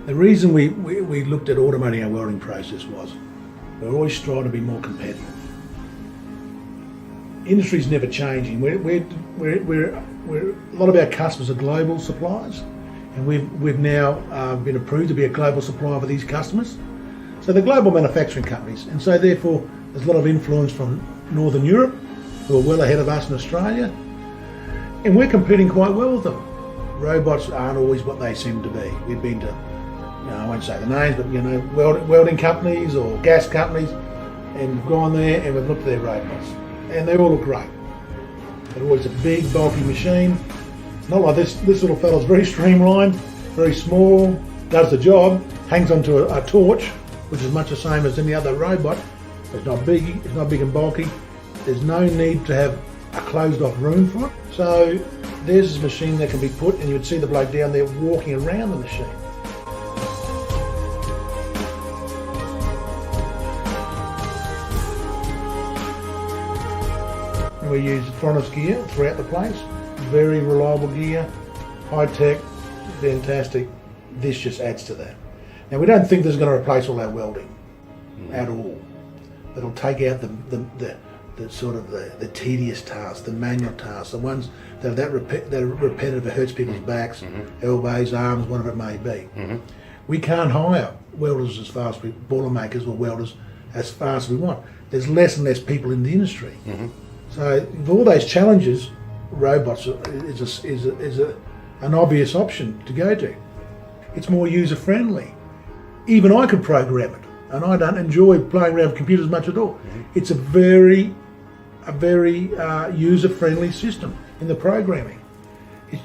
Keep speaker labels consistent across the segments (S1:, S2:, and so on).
S1: The reason we looked at automating our welding process was we're always trying to be more competitive. Industry's never changing. A lot of our customers are global suppliers, and we've now been approved to be a global supplier for these customers. So they're global manufacturing companies, and so therefore there's a lot of influence from Northern Europe, who are well ahead of us in Australia, and we're competing quite well with them. Robots aren't always what they seem to be. We've been to, I won't say the names, but welding companies or gas companies, and we've gone there and we've looked at their robots, and they all look great. They're always a big, bulky machine. Not like this. This little fella's very streamlined, very small, does the job, hangs onto a torch, which is much the same as any other robot. It's not big and bulky. There's no need to have a closed off room for it. So there's this machine that can be put, and you would see the bloke down there walking around the machine. And we use Frontis gear throughout the place. Very reliable gear, high tech, fantastic. This just adds to that. Now we don't think this is going to replace all our welding at all. It'll take out the sort of the tedious tasks, the manual tasks, the ones that are repetitive, it hurts people's backs, elbows, arms, whatever it may be. We can't hire welders as fast as boiler makers or welders as fast as we want. There's less and less people in the industry. So with all those challenges, robots is an obvious option to go to. It's more user friendly. Even I could program it, and I don't enjoy playing around with computers much at all. It's a very user friendly system in the programming.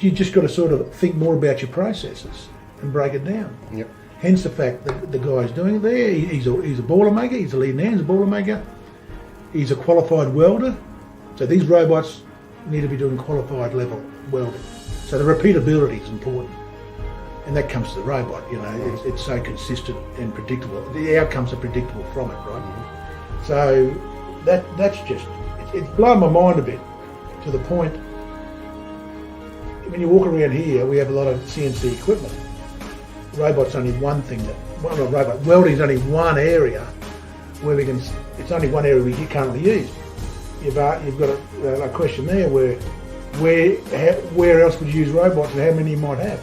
S1: You just got to sort of think more about your processes and break it down. Hence the fact that the guy's doing it there. He's a boiler maker. He's a leading hand. He's a boiler maker. He's a qualified welder. So these robots need to be doing qualified level welding. So the repeatability is important, and that comes to the robot. It's so consistent and predictable. The outcomes are predictable from it, right? So that's just it's blown my mind a bit, to the point when you walk around here, we have a lot of CNC equipment. Robot's only one thing welding's only one area where it's only one area we currently use. You've got a question there where else would you use robots and how many you might have.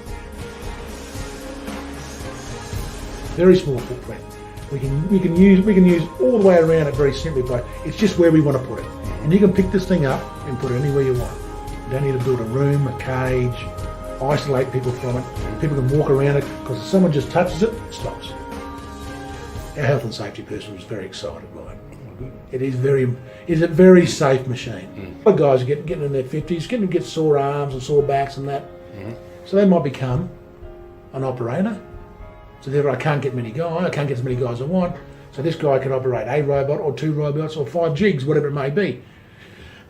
S1: Very small footprint. We can use all the way around it very simply, but it's just where we want to put it. And you can pick this thing up and put it anywhere you want. You don't need to build a room, a cage, isolate people from it. People can walk around it, because if someone just touches it, it stops. Our health and safety person was very excited by it. It's a very safe machine. A lot of guys are getting in their 50s, getting to get sore arms and sore backs and that. So they might become an operator. So therefore I can't get as many guys as I want. So this guy can operate a robot or 2 robots or 5 jigs, whatever it may be.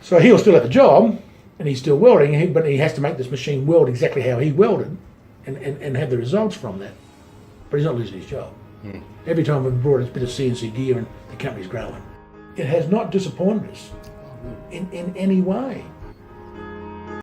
S1: So he'll still have the job, and he's still welding, but he has to make this machine weld exactly how he welded and have the results from that. But he's not losing his job. Every time we've brought a bit of CNC gear, and the company's growing. It has not disappointed us in any way.